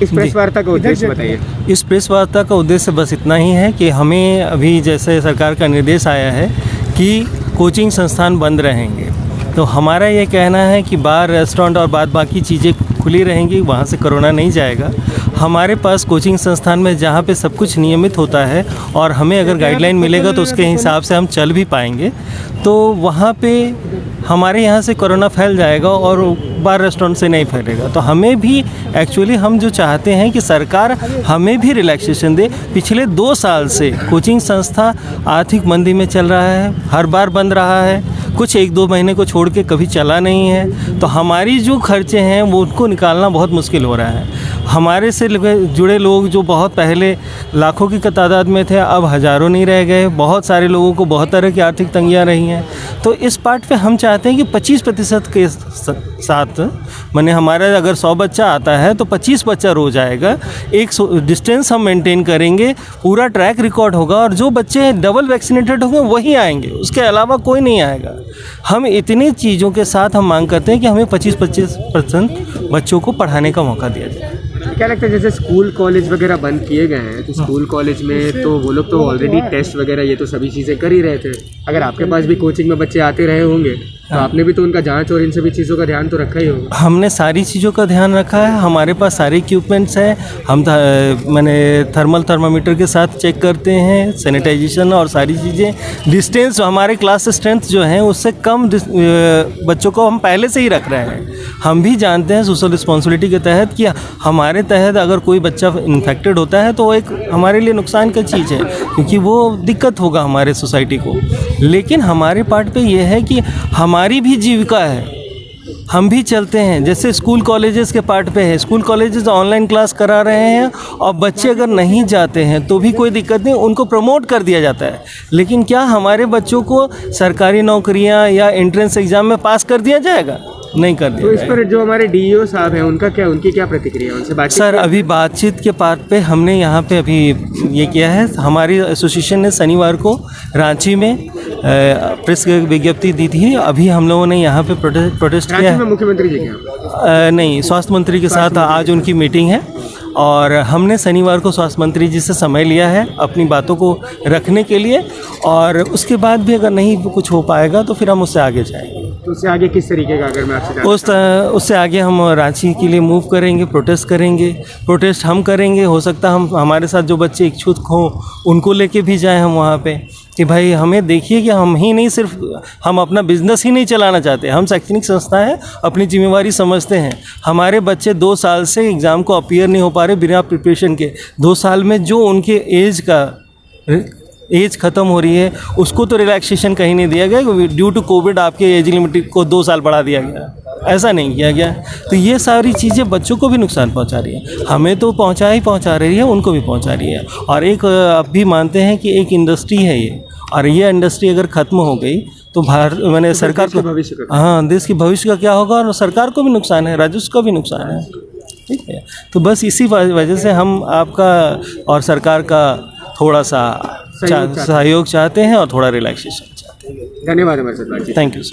इस प्रेस वार्ता का उद्देश्य बताइए। इस प्रेस वार्ता का उद्देश्य बस इतना ही है कि हमें अभी जैसे सरकार का निर्देश आया है कि कोचिंग संस्थान बंद रहेंगे, तो हमारा ये कहना है कि बार, रेस्टोरेंट और बाद बाकी चीज़ें खुली रहेंगी, वहाँ से कोरोना नहीं जाएगा। हमारे पास कोचिंग संस्थान में जहाँ पे सब कुछ नियमित होता है और हमें अगर गाइडलाइन मिलेगा तो उसके हिसाब से हम चल भी पाएंगे, तो वहाँ पे हमारे यहाँ से कोरोना फैल जाएगा और बार रेस्टोरेंट से नहीं फैलेगा। तो हमें भी एक्चुअली हम जो चाहते हैं कि सरकार हमें भी रिलैक्सेशन दे। पिछले 2 साल से कोचिंग संस्था आर्थिक मंदी में चल रहा है, हर बार बंद रहा है, कुछ 1-2 महीने को छोड़ के कभी चला नहीं है। तो हमारी जो खर्चे हैं वो उनको निकालना बहुत मुश्किल हो रहा है। हमारे से जुड़े लोग जो बहुत पहले लाखों की तादाद में थे, अब हज़ारों नहीं रह गए। बहुत सारे लोगों को बहुत तरह की आर्थिक तंगियाँ रही हैं। तो इस पार्ट पे हम चाहते हैं कि 25% के साथ, माने हमारा अगर 100 बच्चा आता है तो 25 बच्चा रोज़ आएगा। एक डिस्टेंस हम मेंटेन करेंगे, पूरा ट्रैक रिकॉर्ड होगा और जो बच्चे डबल वैक्सीनेटेड होंगे वही आएंगे, उसके अलावा कोई नहीं आएगा। हम इतनी चीज़ों के साथ हम मांग करते हैं कि हमें 25% बच्चों को पढ़ाने का मौका दिया जाए। क्या लगता है, जैसे स्कूल कॉलेज वगैरह बंद किए गए हैं, तो स्कूल कॉलेज में तो वो लोग तो ऑलरेडी टेस्ट वगैरह ये तो सभी चीज़ें कर ही रहे थे। अगर आपके पास भी कोचिंग में बच्चे आते रहे होंगे तो आपने भी तो उनका जांच और इन सभी चीज़ों का ध्यान तो रखा ही होगा। हमने सारी चीज़ों का ध्यान रखा है, हमारे पास सारे इक्विपमेंट्स हैं। हम मैंने थर्मामीटर के साथ चेक करते हैं, सैनिटाइजेशन और सारी चीज़ें। डिस्टेंस हमारे क्लास स्ट्रेंथ जो है उससे कम बच्चों को हम पहले से ही रख रहे हैं। हम भी जानते हैं सोशल रिस्पॉन्सिबिलिटी के तहत कि हमारे तहत अगर कोई बच्चा इन्फेक्टेड होता है तो वो एक हमारे लिए नुकसान का चीज़ है, क्योंकि वो दिक्कत होगा हमारे सोसाइटी को। लेकिन हमारे पार्ट पे ये है कि हमारी भी जीविका है, हम भी चलते हैं। जैसे स्कूल कॉलेजेस के पार्ट पे है, स्कूल कॉलेजेस ऑनलाइन क्लास करा रहे हैं और बच्चे अगर नहीं जाते हैं तो भी कोई दिक्कत नहीं, उनको प्रमोट कर दिया जाता है। लेकिन क्या हमारे बच्चों को सरकारी नौकरियां या एंट्रेंस एग्ज़ाम में पास कर दिया जाएगा? नहीं कर दिया। तो इस पर जो हमारे डीईओ साहब हैं उनकी क्या प्रतिक्रिया है? उनसे बातचीत सर, अभी बातचीत के पार्ट पे हमने यहाँ पे अभी ये किया है, हमारी एसोसिएशन ने शनिवार को रांची में प्रेस विज्ञप्ति दी थी। अभी हम लोगों ने यहाँ पे प्रोटेस्ट किया है। मुख्यमंत्री जी के नहीं, स्वास्थ्य मंत्री के साथ आज उनकी मीटिंग है और हमने शनिवार को स्वास्थ्य मंत्री जी से समय लिया है अपनी बातों को रखने के लिए, और उसके बाद भी अगर नहीं कुछ हो पाएगा तो फिर हम उससे आगे जाएंगे। तो उससे आगे किस तरीके का, अगर मैं आपसे उससे आगे हम रांची के लिए मूव करेंगे, प्रोटेस्ट करेंगे। प्रोटेस्ट हम करेंगे, हो सकता है हम हमारे साथ जो बच्चे इच्छुक हों उनको लेके भी जाएं हम वहाँ पे, कि भाई हमें देखिए कि हम ही नहीं, सिर्फ हम अपना बिजनेस ही नहीं चलाना चाहते, हम शैक्षणिक संस्था हैं, अपनी जिम्मेवारी समझते हैं। हमारे बच्चे 2 साल से एग्ज़ाम को अपीयर नहीं हो पा रहे बिना प्रिपरेशन के। 2 साल में जो उनके एज ख़त्म हो रही है उसको तो रिलैक्सेशन कहीं नहीं दिया गया। ड्यू टू कोविड आपके एज लिमिट को 2 साल बढ़ा दिया गया, ऐसा नहीं किया गया। तो ये सारी चीज़ें बच्चों को भी नुकसान पहुंचा रही है, हमें तो पहुंचा रही है, उनको भी पहुंचा रही है। और एक आप भी मानते हैं कि एक इंडस्ट्री है ये, और ये इंडस्ट्री अगर ख़त्म हो गई तो मैंने सरकार को, हाँ, देश के भविष्य का क्या होगा, और सरकार को भी नुकसान है, राजस्व का भी नुकसान है। ठीक है, तो बस इसी वजह से हम आपका और सरकार का थोड़ा सा सहयोग चाहते हैं और थोड़ा रिलैक्सेशन चाहते हैं। धन्यवाद हमारे साथ बातचीत। Thank you sir.